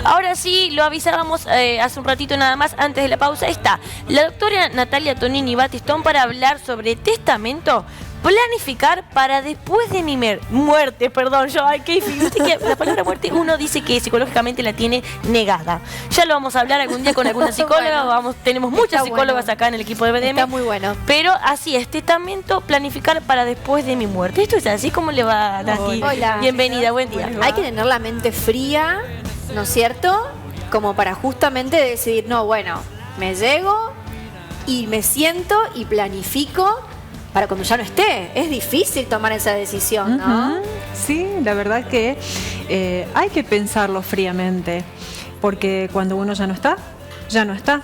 Ahora sí, lo avisábamos hace un ratito nada más, antes de la pausa, está la doctora Natalia Tonini Batistón para hablar sobre testamento, planificar para después de mi muerte, perdón, qué difícil. Viste que la palabra muerte uno dice que psicológicamente la tiene negada. Ya lo vamos a hablar algún día con alguna psicóloga, Bueno, tenemos muchas psicólogas acá en el equipo de BDM. Está muy bueno. Pero así es, testamento, planificar para después de mi muerte. Esto es así, ¿cómo le va, Nati? Hola. Bienvenida, buen día. Hay que tener la mente fría, ¿no es cierto? Como para justamente decidir, no, bueno, me llego y me siento y planifico para cuando ya no esté. Es difícil tomar esa decisión, ¿no? Sí, la verdad es que hay que pensarlo fríamente, porque cuando uno ya no está, ya no está.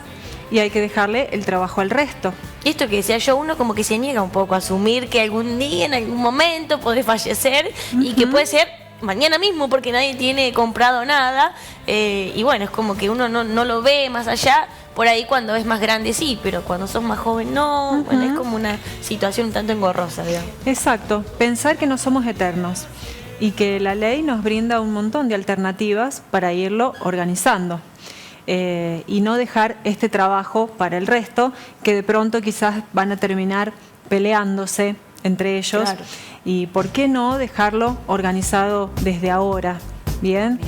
Y hay que dejarle el trabajo al resto. Y esto que decía yo, uno como que se niega un poco a asumir que algún día, en algún momento, podés fallecer y que puede ser mañana mismo porque nadie tiene comprado nada. Y bueno, es como que uno no lo ve más allá. Por ahí cuando es más grande sí, pero cuando sos más joven no. Bueno, es como una situación un tanto engorrosa, digamos. Exacto, pensar que no somos eternos y que la ley nos brinda un montón de alternativas para irlo organizando. Y no dejar este trabajo para el resto, que de pronto quizás van a terminar peleándose entre ellos. Claro. Y por qué no dejarlo organizado desde ahora, ¿bien?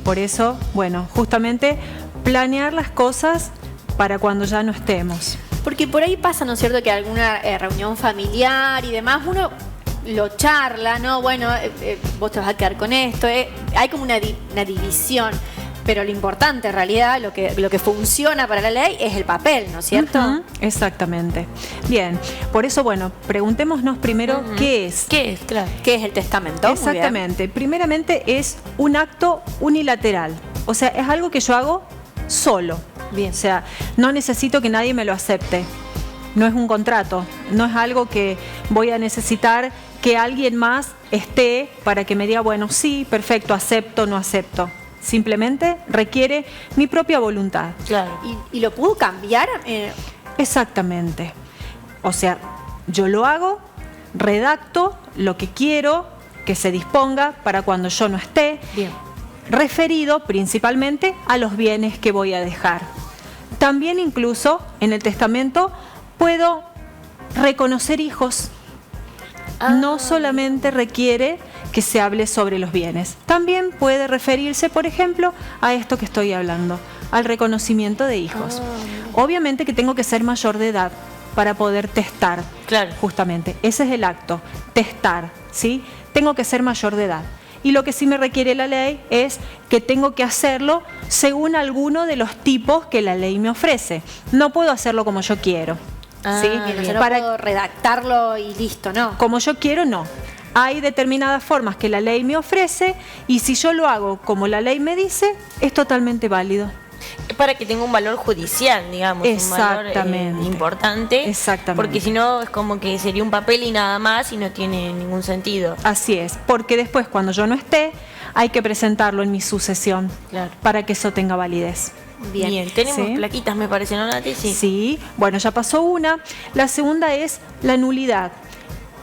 Por eso, bueno, justamente planear las cosas para cuando ya no estemos. Porque por ahí pasa, ¿no es cierto?, que alguna reunión familiar y demás, uno lo charla, ¿no? Bueno, vos te vas a quedar con esto. Hay como una división. Pero lo importante en realidad, lo que funciona para la ley es el papel, ¿no es cierto? Exactamente. Bien, por eso, bueno, preguntémonos primero qué es. ¿Qué es? Claro. ¿Qué es el testamento? Exactamente. Primeramente es un acto unilateral. O sea, es algo que yo hago solo. Bien. O sea, no necesito que nadie me lo acepte. No es un contrato. No es algo que voy a necesitar que alguien más esté para que me diga, bueno, sí, perfecto, acepto, no acepto. Simplemente requiere mi propia voluntad. Claro. ¿Y lo puedo cambiar? Exactamente. O sea, yo lo hago, redacto lo que quiero que se disponga para cuando yo no esté. Bien. Referido principalmente a los bienes que voy a dejar. También incluso en el testamento puedo reconocer hijos. No solamente requiere que se hable sobre los bienes. También puede referirse, por ejemplo, a esto que estoy hablando, al reconocimiento de hijos. Obviamente que tengo que ser mayor de edad para poder testar. Claro. Justamente, ese es el acto, testar, ¿sí? Tengo que ser mayor de edad. Y lo que sí me requiere la ley es que tengo que hacerlo según alguno de los tipos que la ley me ofrece. No puedo hacerlo como yo quiero. ¿Sí? Yo no puedo redactarlo y listo, ¿no? Como yo quiero, no. Hay determinadas formas que la ley me ofrece y si yo lo hago como la ley me dice, es totalmente válido. Para que tenga un valor judicial, digamos. Exactamente. Un valor importante. Exactamente. Porque si no, es como que sería un papel y nada más y no tiene ningún sentido. Así es, porque después cuando yo no esté, hay que presentarlo en mi sucesión. Claro. Para que eso tenga validez. Bien. Tenemos ¿Sí? plaquitas, me parece, ¿no, Nati? Sí. Sí, bueno, ya pasó una. La segunda es la nulidad.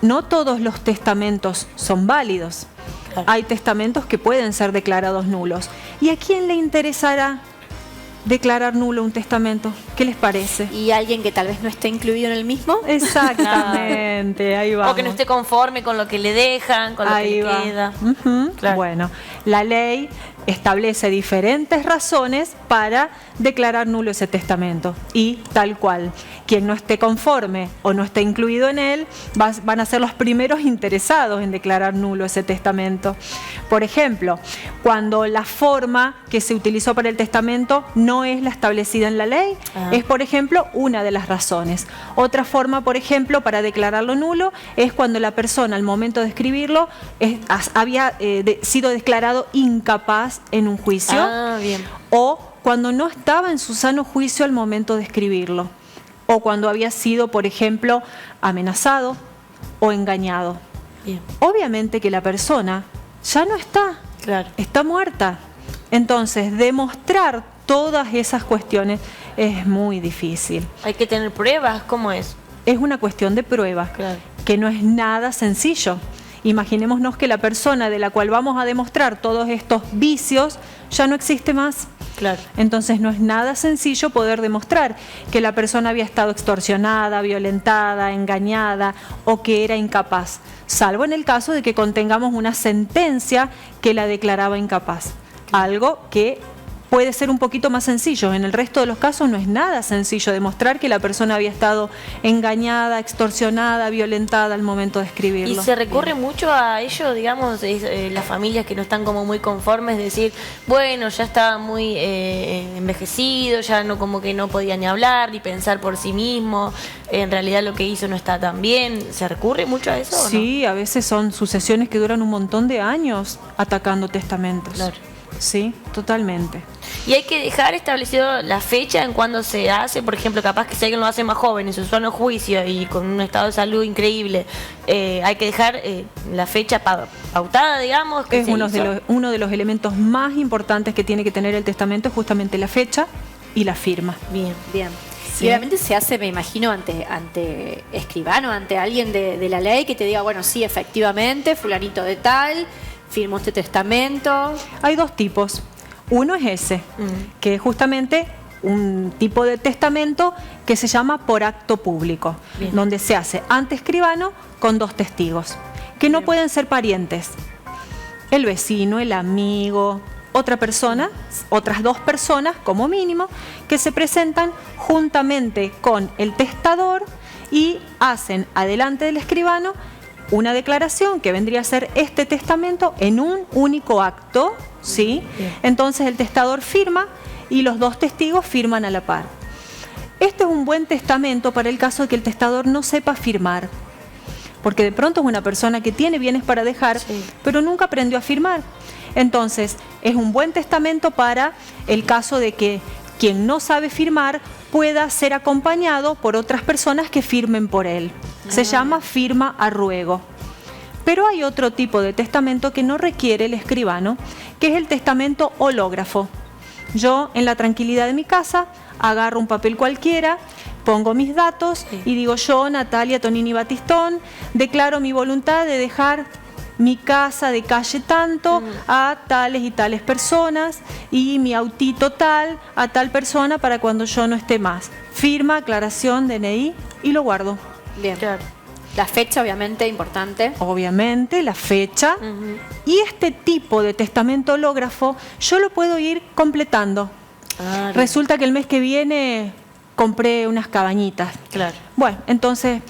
No todos los testamentos son válidos. Claro. Hay testamentos que pueden ser declarados nulos. ¿Y a quién le interesará declarar nulo un testamento? ¿Qué les parece? ¿Y alguien que tal vez no esté incluido en el mismo? Exactamente, ahí vamos. O que no esté conforme con lo que le dejan, con lo Ahí que va. le queda. Claro. Bueno, la ley establece diferentes razones para declarar nulo ese testamento y tal cual, quien no esté conforme o no esté incluido en él van a ser los primeros interesados en declarar nulo ese testamento. Por ejemplo, cuando la forma que se utilizó para el testamento no es la establecida en la ley, es por ejemplo una de las razones. Otra forma, por ejemplo, para declararlo nulo es cuando la persona al momento de escribirlo había sido declarado incapaz en un juicio Bien. o cuando no estaba en su sano juicio al momento de escribirlo o cuando había sido, por ejemplo, amenazado o engañado. Bien. Obviamente que la persona ya no está, Claro. está muerta. Entonces, demostrar todas esas cuestiones es muy difícil. Hay que tener pruebas, ¿cómo es? Es una cuestión de prueba, Claro. que no es nada sencillo. Imaginémonos que la persona de la cual vamos a demostrar todos estos vicios ya no existe más. Claro. Entonces no es nada sencillo poder demostrar que la persona había estado extorsionada, violentada, engañada o que era incapaz, salvo en el caso de que contengamos una sentencia que la declaraba incapaz. Algo que puede ser un poquito más sencillo. En el resto de los casos no es nada sencillo demostrar que la persona había estado engañada, extorsionada, violentada al momento de escribirlo. Y se recurre mucho a ello, digamos, las familias que no están como muy conformes, decir, bueno, ya estaba muy envejecido, ya no, como que no podía ni hablar ni pensar por sí mismo, en realidad lo que hizo no está tan bien. ¿Se recurre mucho a eso? Sí, ¿o no? a veces son sucesiones que duran un montón de años atacando testamentos. Claro. Sí, totalmente. Y hay que dejar establecido la fecha en cuando se hace, por ejemplo, capaz que si alguien lo hace más joven, en su sano juicio y con un estado de salud increíble, hay que dejar la fecha pautada, digamos. Que Es uno de los elementos más importantes que tiene que tener el testamento, es justamente la fecha y la firma. Bien. Bien. Sí. Y obviamente se hace, me imagino, ante escribano, ante alguien de la ley que te diga, bueno, sí, efectivamente, fulanito de tal, firmó este testamento. Hay dos tipos. Uno es ese, que es justamente un tipo de testamento que se llama por acto público, Bien. donde se hace ante escribano con dos testigos, que no pueden ser parientes. El vecino, el amigo, otra persona, otras dos personas como mínimo, que se presentan juntamente con el testador y hacen adelante del escribano una declaración que vendría a ser este testamento en un único acto, ¿sí? Bien. Entonces el testador firma y los dos testigos firman a la par. Este es un buen testamento para el caso de que el testador no sepa firmar, porque de pronto es una persona que tiene bienes para dejar, Sí. pero nunca aprendió a firmar. Entonces es un buen testamento para el caso de que quien no sabe firmar pueda ser acompañado por otras personas que firmen por él. Se llama firma a ruego. Pero hay otro tipo de testamento que no requiere el escribano, que es el testamento hológrafo. Yo, en la tranquilidad de mi casa, agarro un papel cualquiera, pongo mis datos y digo: yo, Natalia Tonini Batistón, declaro mi voluntad de dejar mi casa de calle tanto a tales y tales personas y mi autito tal a tal persona para cuando yo no esté más. Firma, aclaración, DNI y lo guardo. Bien. Claro. La fecha, obviamente, importante. Obviamente, la fecha. Y este tipo de testamento hológrafo yo lo puedo ir completando. Ah, bien. Resulta que el mes que viene compré unas cabañitas. Claro. Bueno, entonces,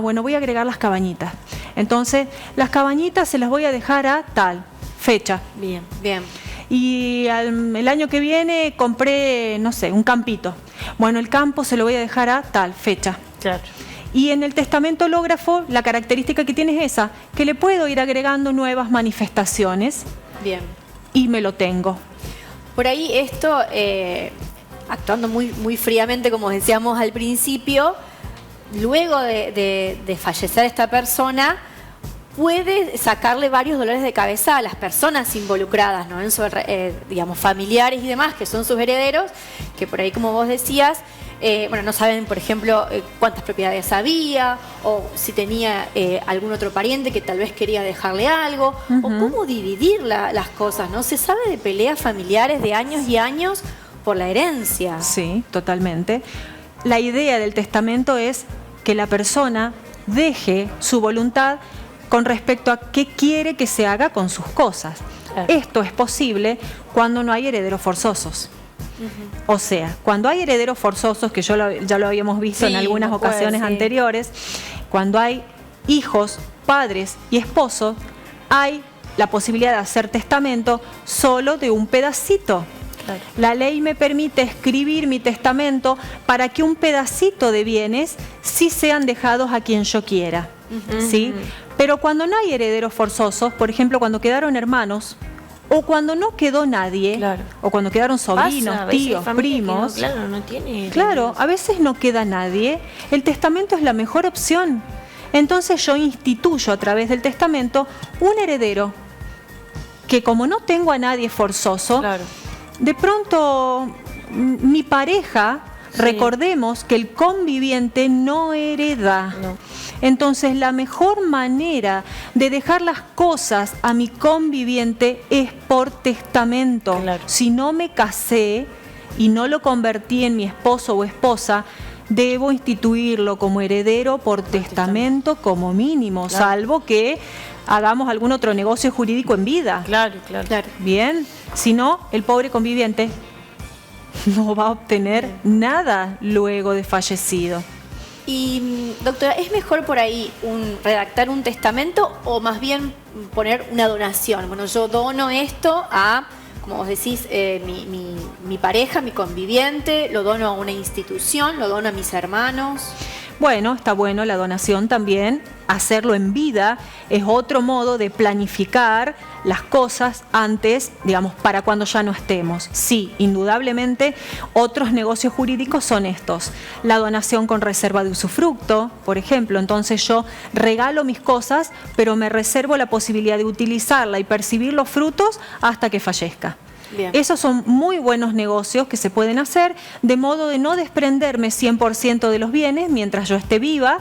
bueno, voy a agregar las cabañitas. Entonces, las cabañitas se las voy a dejar a tal fecha. Bien. Bien. Y el año que viene compré, no sé, un campito. Bueno, el campo se lo voy a dejar a tal fecha. Claro. Y en el testamento hológrafo, la característica que tiene es esa, que le puedo ir agregando nuevas manifestaciones Bien. y me lo tengo. Por ahí esto, actuando muy fríamente, como decíamos al principio, luego de fallecer esta persona, puede sacarle varios dolores de cabeza a las personas involucradas, ¿no? En su, digamos, familiares y demás, que son sus herederos, que por ahí, como vos decías, bueno, no saben, por ejemplo, cuántas propiedades había, o si tenía algún otro pariente que tal vez quería dejarle algo, o cómo dividir las cosas, ¿no? Se sabe de peleas familiares de años y años por la herencia. Sí, totalmente. La idea del testamento es que la persona deje su voluntad con respecto a qué quiere que se haga con sus cosas. Claro. Esto es posible cuando no hay herederos forzosos. O sea, cuando hay herederos forzosos, que ya lo habíamos visto Sí, en algunas me acuerdo, ocasiones sí. anteriores, cuando hay hijos, padres y esposos, hay la posibilidad de hacer testamento solo de un pedacito. Claro. La ley me permite escribir mi testamento para que un pedacito de bienes sí sean dejados a quien yo quiera, ¿sí? Pero cuando no hay herederos forzosos, por ejemplo, cuando quedaron hermanos, o cuando no quedó nadie, Claro. o cuando quedaron sobrinos, Pasa, a veces hay tíos, familias que primos, no, claro, no tiene. claro, a veces no queda nadie, el testamento es la mejor opción. Entonces yo instituyo a través del testamento un heredero que, como no tengo a nadie forzoso, Claro. de pronto mi pareja, Sí. recordemos que el conviviente no hereda. No. Entonces, la mejor manera de dejar las cosas a mi conviviente es por testamento. Claro. Si no me casé y no lo convertí en mi esposo o esposa, debo instituirlo como heredero por testamento como mínimo, Claro. salvo que hagamos algún otro negocio jurídico en vida. Claro, claro. Bien, si no, el pobre conviviente no va a obtener nada luego de fallecido. Y doctora, ¿es mejor por ahí redactar un testamento o más bien poner una donación? Bueno, yo dono esto a, como vos decís, mi pareja, mi conviviente, lo dono a una institución, lo dono a mis hermanos. Bueno, está bueno la donación también. Hacerlo en vida es otro modo de planificar las cosas antes, digamos, para cuando ya no estemos. Sí, indudablemente, otros negocios jurídicos son estos. La donación con reserva de usufructo, por ejemplo. Entonces yo regalo mis cosas, pero me reservo la posibilidad de utilizarla y percibir los frutos hasta que fallezca. Bien. Esos son muy buenos negocios que se pueden hacer, de modo de no desprenderme 100% de los bienes mientras yo esté viva,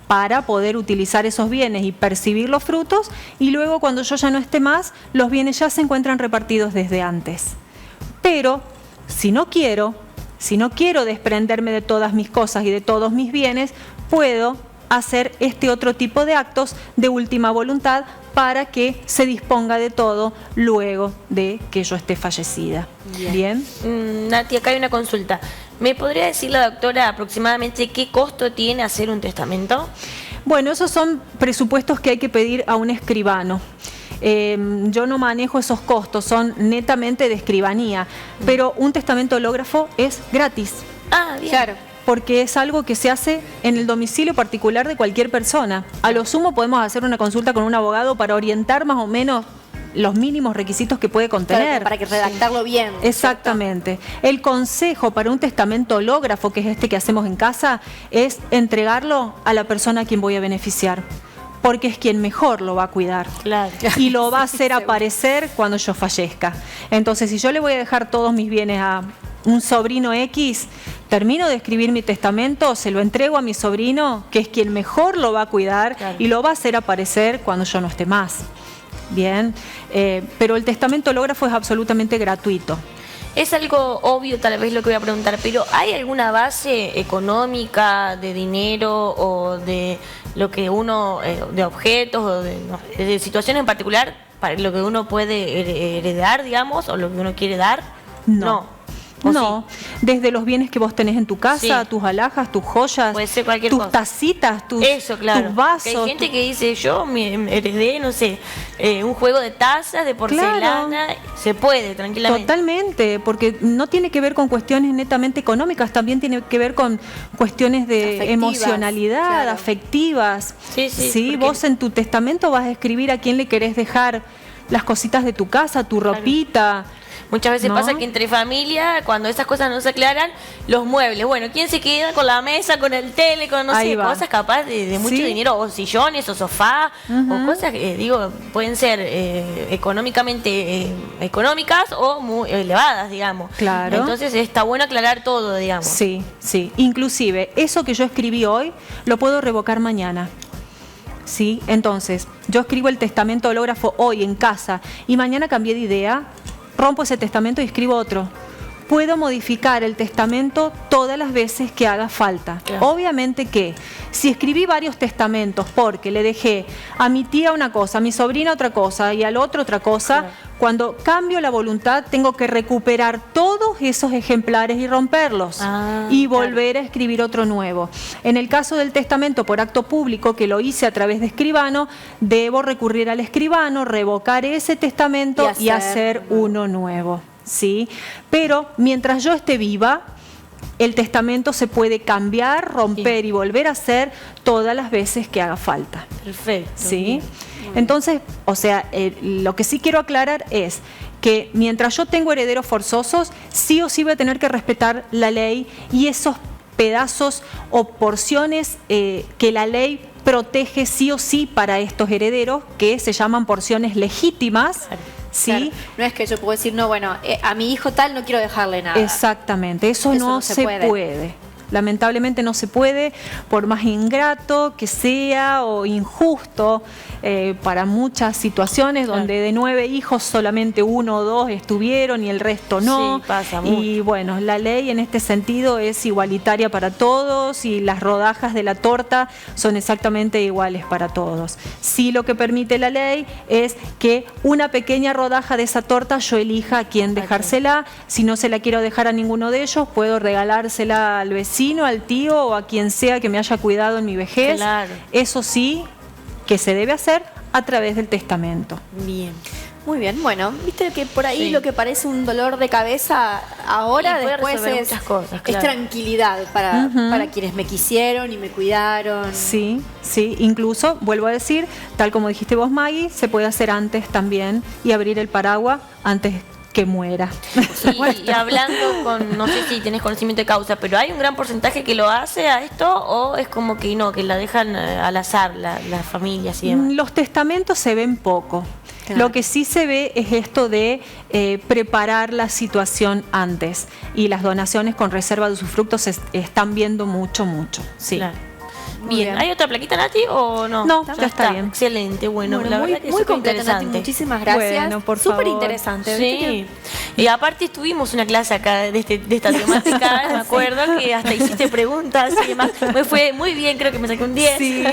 para poder utilizar esos bienes y percibir los frutos, y luego cuando yo ya no esté más, los bienes ya se encuentran repartidos desde antes. Pero si no quiero desprenderme de todas mis cosas y de todos mis bienes, puedo hacer este otro tipo de actos de última voluntad para que se disponga de todo luego de que yo esté fallecida. Bien. Nati, acá hay una consulta. ¿Me podría decir la doctora aproximadamente qué costo tiene hacer un testamento? Bueno, esos son presupuestos que hay que pedir a un escribano. Yo no manejo esos costos, son netamente de escribanía, pero un testamento hológrafo es gratis. Ah, bien. Claro. Porque es algo que se hace en el domicilio particular de cualquier persona. A lo sumo podemos hacer una consulta con un abogado para orientar más o menos los mínimos requisitos que puede contener. Claro, para que redactarlo bien. Exactamente. El consejo para un testamento hológrafo, que es este que hacemos en casa, es entregarlo a la persona a quien voy a beneficiar, porque es quien mejor lo va a cuidar. Claro. Y lo va a Sí, hacer seguro. aparecer cuando yo fallezca. Entonces, si yo le voy a dejar todos mis bienes a un sobrino X, termino de escribir mi testamento, se lo entrego a mi sobrino, que es quien mejor lo va a cuidar, Claro. y lo va a hacer aparecer cuando yo no esté más. Bien, pero el testamento hológrafo es absolutamente gratuito. Es algo obvio tal vez lo que voy a preguntar, pero ¿hay alguna base económica de dinero o de lo que uno, de objetos o de situaciones en particular para lo que uno puede heredar, digamos, o lo que uno quiere dar? No. ¿O No, desde los bienes que vos tenés en tu casa, Sí. tus alhajas, tus joyas, Puede ser cualquier tus cosa. tacitas, tus, Eso, claro. tus vasos. Que hay gente que dice, yo me heredé, no sé, un juego de tazas, de porcelana, se puede tranquilamente. Totalmente, porque no tiene que ver con cuestiones netamente económicas, también tiene que ver con cuestiones de Afectivas, emocionalidad, claro. afectivas. Sí, porque- Vos en tu testamento vas a escribir a quién le querés dejar las cositas de tu casa, tu ropita. Muchas veces ¿No? pasa que entre familia, cuando esas cosas no se aclaran, los muebles, bueno, ¿quién se queda con la mesa, con el tele, con no Ahí sé, va. cosas capaz de mucho Sí. dinero, o sillones, o sofá, o cosas que, digo, pueden ser económicamente económicas o muy elevadas, digamos. Claro. Entonces está bueno aclarar todo, digamos. Sí, sí. Inclusive, eso que yo escribí hoy, lo puedo revocar mañana. ¿Sí? Entonces, yo escribo el testamento hológrafo hoy en casa y mañana cambié de idea, rompo ese testamento y escribo otro. Puedo modificar el testamento todas las veces que haga falta. Claro. Obviamente que si escribí varios testamentos porque le dejé a mi tía una cosa, a mi sobrina otra cosa y al otro otra cosa, Claro. cuando cambio la voluntad tengo que recuperar todos esos ejemplares y romperlos y volver a escribir otro nuevo. En el caso del testamento por acto público, que lo hice a través de escribano, debo recurrir al escribano, revocar ese testamento y hacer uno nuevo. ¿Sí? Pero mientras yo esté viva, el testamento se puede cambiar, romper y volver a hacer todas las veces que haga falta. Perfecto. ¿Sí? Entonces, o sea, lo que sí quiero aclarar es que mientras yo tengo herederos forzosos, sí o sí voy a tener que respetar la ley y esos pedazos o porciones que la ley protege sí o sí para estos herederos, que se llaman porciones legítimas. ¿Sí? Claro. No es que yo puedo decir, no, bueno, a mi hijo tal no quiero dejarle nada. Exactamente, eso no se puede. Lamentablemente no se puede, por más ingrato que sea o injusto para muchas situaciones donde de 9 hijos solamente 1 o 2 estuvieron y el resto no. Sí, pasa mucho. Y bueno, la ley en este sentido es igualitaria para todos y las rodajas de la torta son exactamente iguales para todos. Sí, lo que permite la ley es que una pequeña rodaja de esa torta yo elija a quién dejársela. Si no se la quiero dejar a ninguno de ellos, puedo regalársela al vecino, al tío o a quien sea que me haya cuidado en mi vejez. Claro. Eso sí, que se debe hacer a través del testamento. Bien. Muy bien, bueno, viste que por ahí Sí. lo que parece un dolor de cabeza ahora Y puede después resolver es, muchas cosas, es claro. tranquilidad para quienes me quisieron y me cuidaron. Sí, sí, incluso, vuelvo a decir, tal como dijiste vos, Maggie, se puede hacer antes también y abrir el paraguas antes que muera. Y hablando con, no sé si tenés conocimiento de causa, pero ¿hay un gran porcentaje que lo hace a esto o es como que no, que la dejan al azar las familias y demás? Los testamentos se ven poco. Claro. Lo que sí se ve es esto de preparar la situación antes, y las donaciones con reserva de usufructos se están viendo mucho. Sí. Claro. Muy Bien. bien. ¿Hay otra plaquita, Nati, o no? No, ya está bien. Excelente, bueno, Bueno, la muy, verdad que muy súper completa, Nati, interesante. muchísimas gracias. Bueno, por Súper favor. interesante. ¿viste Sí, y aparte tuvimos una clase acá de esta temática, me acuerdo que hasta hiciste preguntas y demás. Me fue muy bien, creo que me saqué un 10. Sí.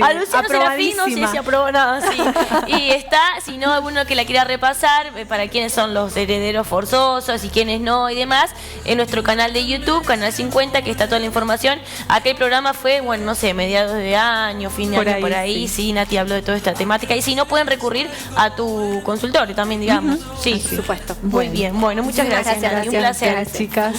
A Luciano Serafín no sé Aprobadísima. si aprobó nada, sí. Y está, si no, alguno que la quiera repasar, para quiénes son los herederos forzosos y quiénes no y demás, en nuestro canal de YouTube, Canal 50, que está toda la información. Aquel programa fue, bueno, no sé, mediados de año, fin de año, por ahí, sí, Nati habló de toda esta temática. Y si no, pueden recurrir a tu consultorio también, digamos. Sí, Por supuesto. Muy bien, bueno, muchas Muchísimas gracias, gracias, Nati, un placer. Gracias, chicas.